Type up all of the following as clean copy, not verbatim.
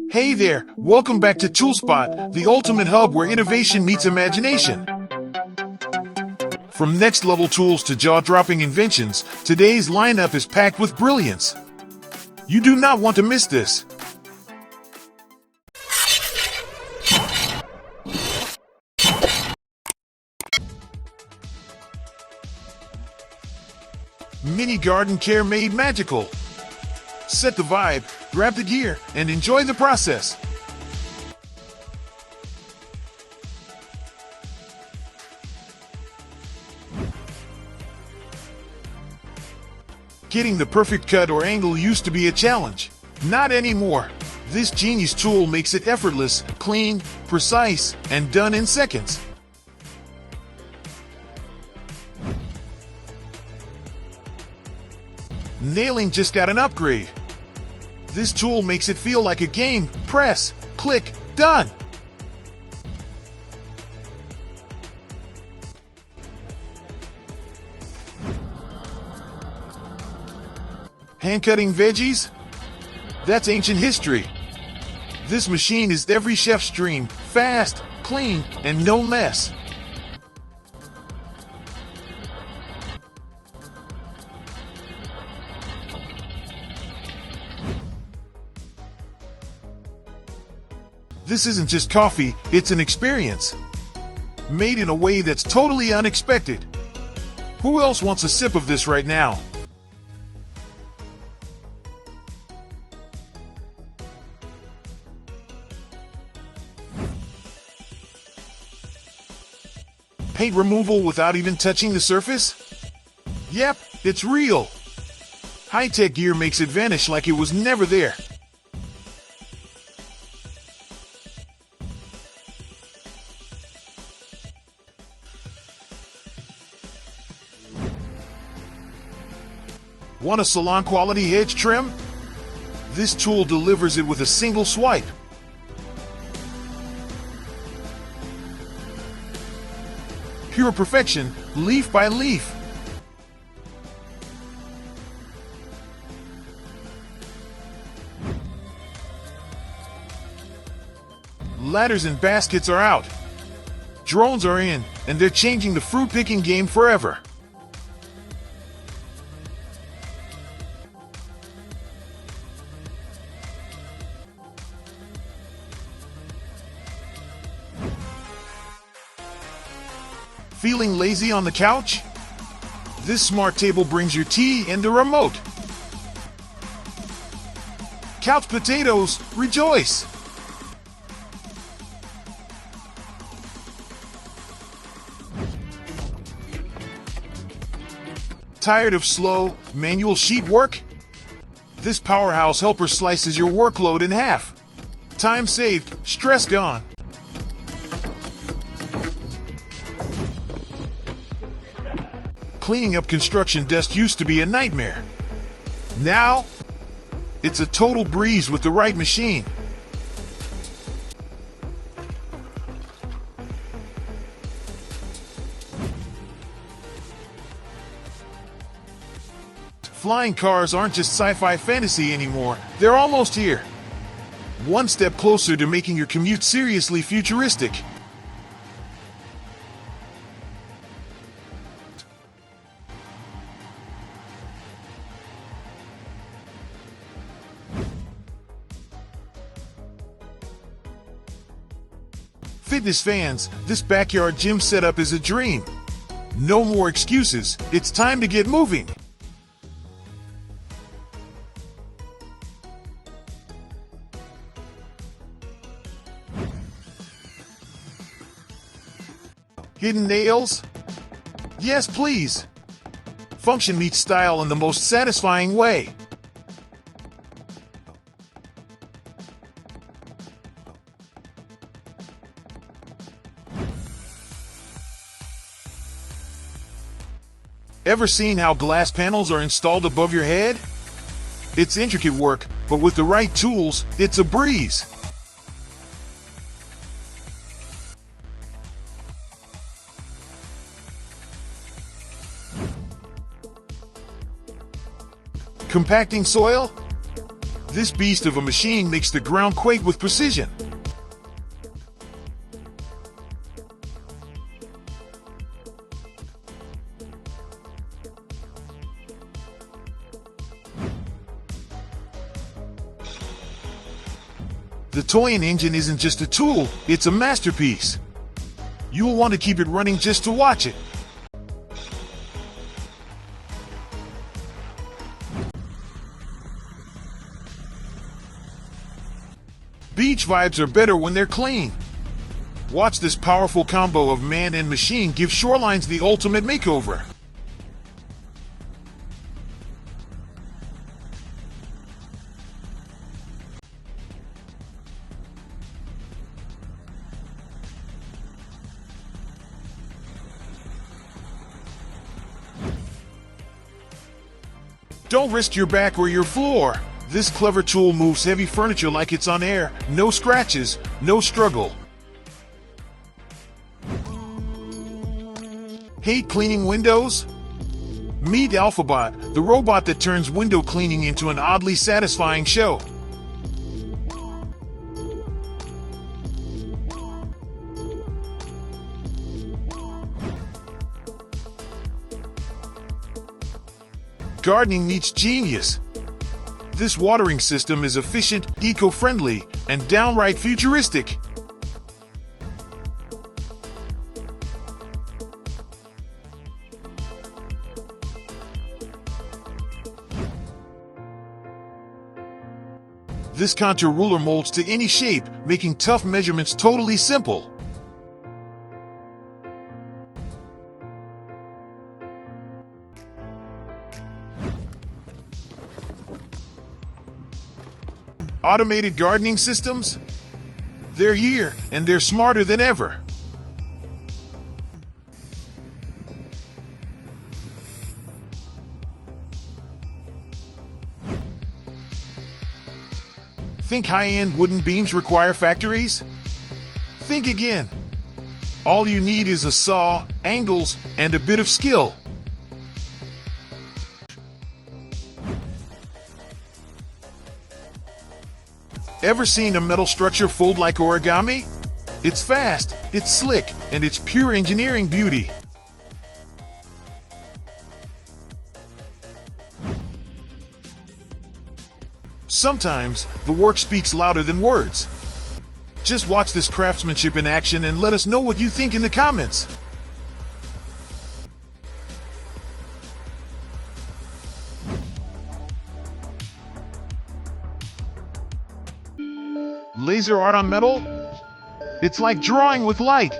Hey there, welcome back to Toolspot, the ultimate hub where innovation meets imagination. From next-level tools to jaw-dropping inventions, today's lineup is packed with brilliance. You do not want to miss this. Mini garden care made magical. Set the vibe, grab the gear, and enjoy the process. Getting the perfect cut or angle used to be a challenge. Not anymore. This genius tool makes it effortless, clean, precise, and done in seconds. Nailing just got an upgrade. This tool makes it feel like a game. Press, click, done. Hand-cutting veggies? That's ancient history. This machine is every chef's dream. Fast, clean, and no mess. This isn't just coffee, it's an experience. Made in a way that's totally unexpected. Who else wants a sip of this right now? Paint removal without even touching the surface? Yep, it's real. High-tech gear makes it vanish like it was never there. Want a salon-quality hedge trim? This tool delivers it with a single swipe. Pure perfection, leaf by leaf. Ladders and baskets are out. Drones are in, and they're changing the fruit-picking game forever. Feeling lazy on the couch? This smart table brings your tea and the remote. Couch potatoes, rejoice! Tired of slow, manual sheet work? This powerhouse helper slices your workload in half. Time saved, stress gone. Cleaning up construction dust used to be a nightmare. Now, it's a total breeze with the right machine. Flying cars aren't just sci-fi fantasy anymore, they're almost here. One step closer to making your commute seriously futuristic. Fitness fans, this backyard gym setup is a dream. No more excuses, it's time to get moving. Hidden nails? Yes, please. Function meets style in the most satisfying way. Ever seen how glass panels are installed above your head? It's intricate work, but with the right tools, it's a breeze. Compacting soil? This beast of a machine makes the ground quake with precision. The toy and engine isn't just a tool, it's a masterpiece. You'll want to keep it running just to watch it. Beach vibes are better when they're clean. Watch this powerful combo of man and machine give shorelines the ultimate makeover. Don't risk your back or your floor. This clever tool moves heavy furniture like it's on air. No scratches, no struggle. Hate cleaning windows? Meet Alphabot, the robot that turns window cleaning into an oddly satisfying show. Gardening meets genius. This watering system is efficient, eco-friendly, and downright futuristic. This contour ruler molds to any shape, making tough measurements totally simple. Automated gardening systems? They're here, and they're smarter than ever. Think high-end wooden beams require factories? Think again. All you need is a saw, angles, and a bit of skill. Ever seen a metal structure fold like origami? It's fast, it's slick, and it's pure engineering beauty. Sometimes, the work speaks louder than words. Just watch this craftsmanship in action and let us know what you think in the comments. Laser art on metal? It's like drawing with light.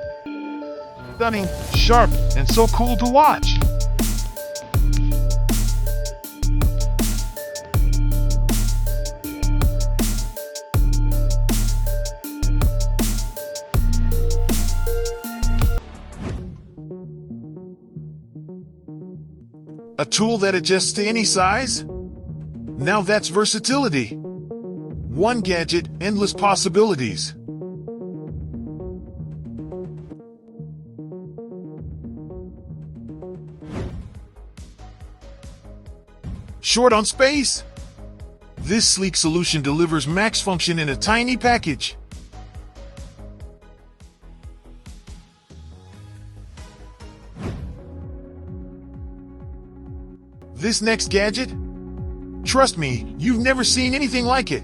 Stunning, sharp, and so cool to watch. A tool that adjusts to any size? Now that's versatility. One gadget, endless possibilities. Short on space? This sleek solution delivers max function in a tiny package. This next gadget? Trust me, you've never seen anything like it.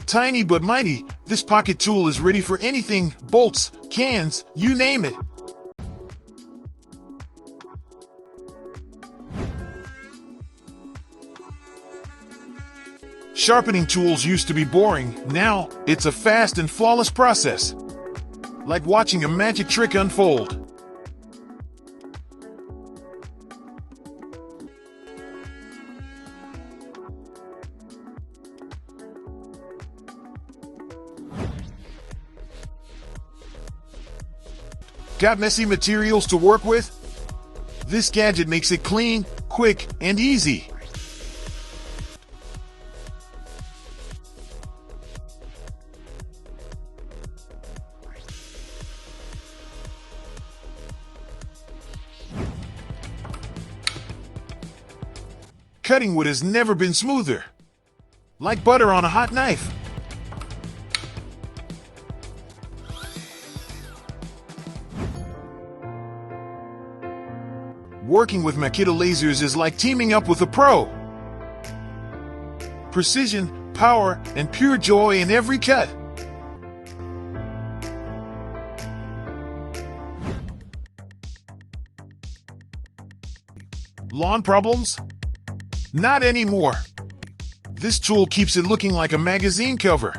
Tiny but mighty, this pocket tool is ready for anything, bolts, cans, you name it. Sharpening tools used to be boring, now it's a fast and flawless process. Like watching a magic trick unfold. Got messy materials to work with? This gadget makes it clean, quick, and easy. Cutting wood has never been smoother. Like butter on a hot knife. Working with Makita lasers is like teaming up with a pro. Precision, power, and pure joy in every cut. Lawn problems? Not anymore. This tool keeps it looking like a magazine cover.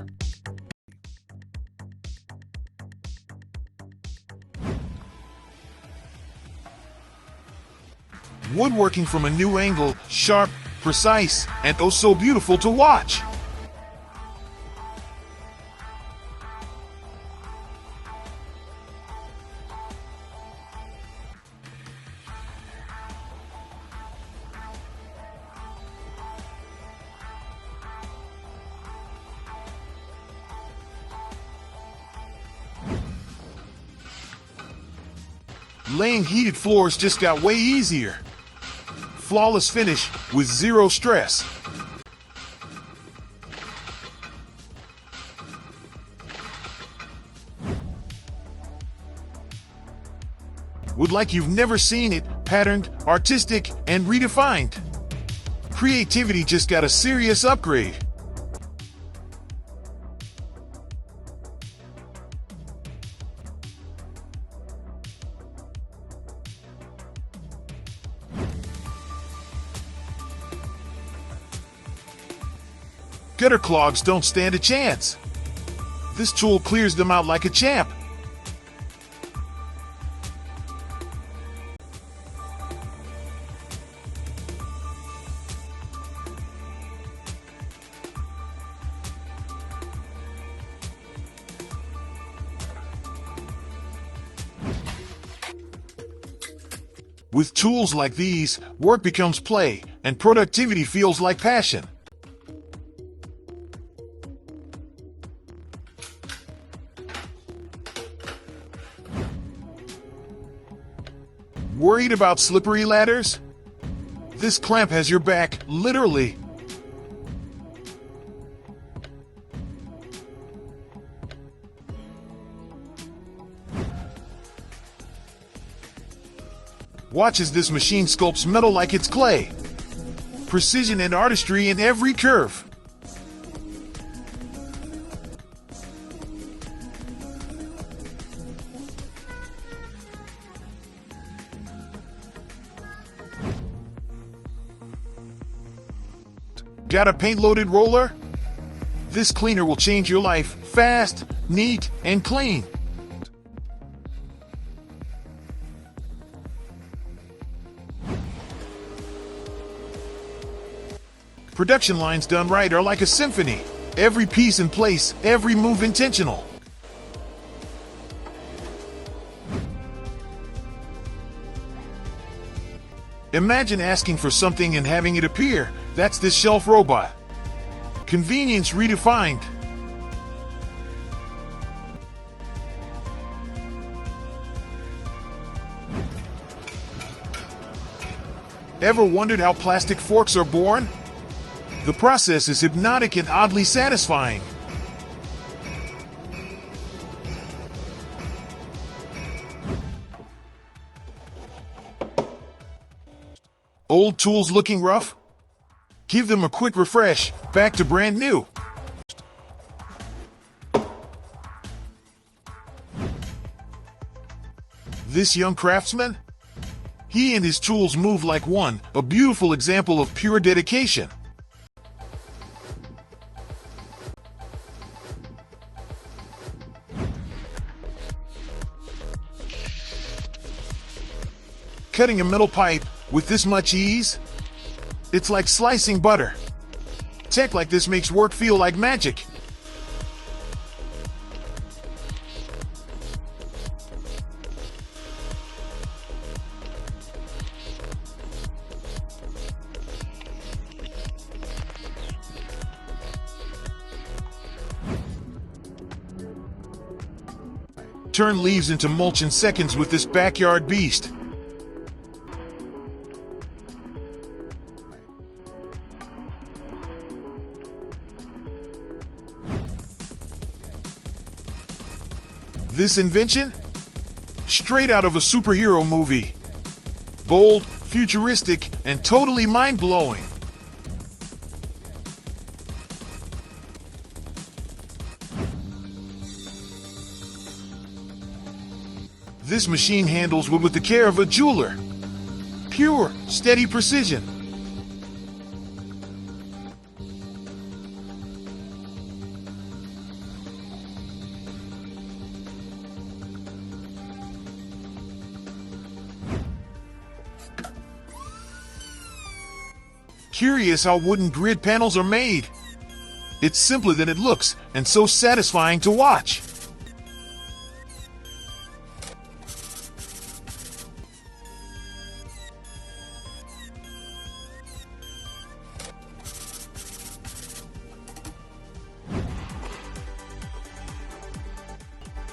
Woodworking from a new angle, sharp, precise, and oh so beautiful to watch. Laying heated floors just got way easier. Flawless finish with zero stress. Wood like you've never seen it, patterned, artistic, and redefined. Creativity just got a serious upgrade. Gutter clogs don't stand a chance. This tool clears them out like a champ. With tools like these, work becomes play, and productivity feels like passion. Worried about slippery ladders? This clamp has your back, literally. Watch as this machine sculpts metal like it's clay. Precision and artistry in every curve. Got a paint-loaded roller? This cleaner will change your life fast, neat, and clean. Production lines done right are like a symphony. Every piece in place, every move intentional. Imagine asking for something and having it appear. That's this shelf robot. Convenience redefined. Ever wondered how plastic forks are born? The process is hypnotic and oddly satisfying. Old tools looking rough? Give them a quick refresh, back to brand new. This young craftsman? He and his tools move like one, a beautiful example of pure dedication. Cutting a metal pipe with this much ease? It's like slicing butter. Tech like this makes work feel like magic. Turn leaves into mulch in seconds with this backyard beast. This invention? Straight out of a superhero movie. Bold, futuristic, and totally mind-blowing. This machine handles wood with the care of a jeweler. Pure, steady precision. Curious how wooden grid panels are made? It's simpler than it looks, and so satisfying to watch.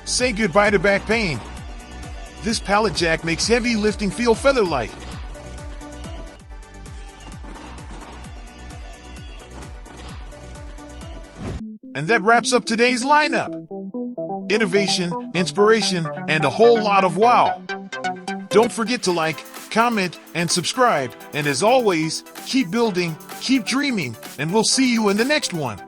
Say goodbye to back pain. This pallet jack makes heavy lifting feel feather-light. And that wraps up today's lineup. Innovation, inspiration, and a whole lot of wow. Don't forget to like, comment, and subscribe. And as always, keep building, keep dreaming, and we'll see you in the next one.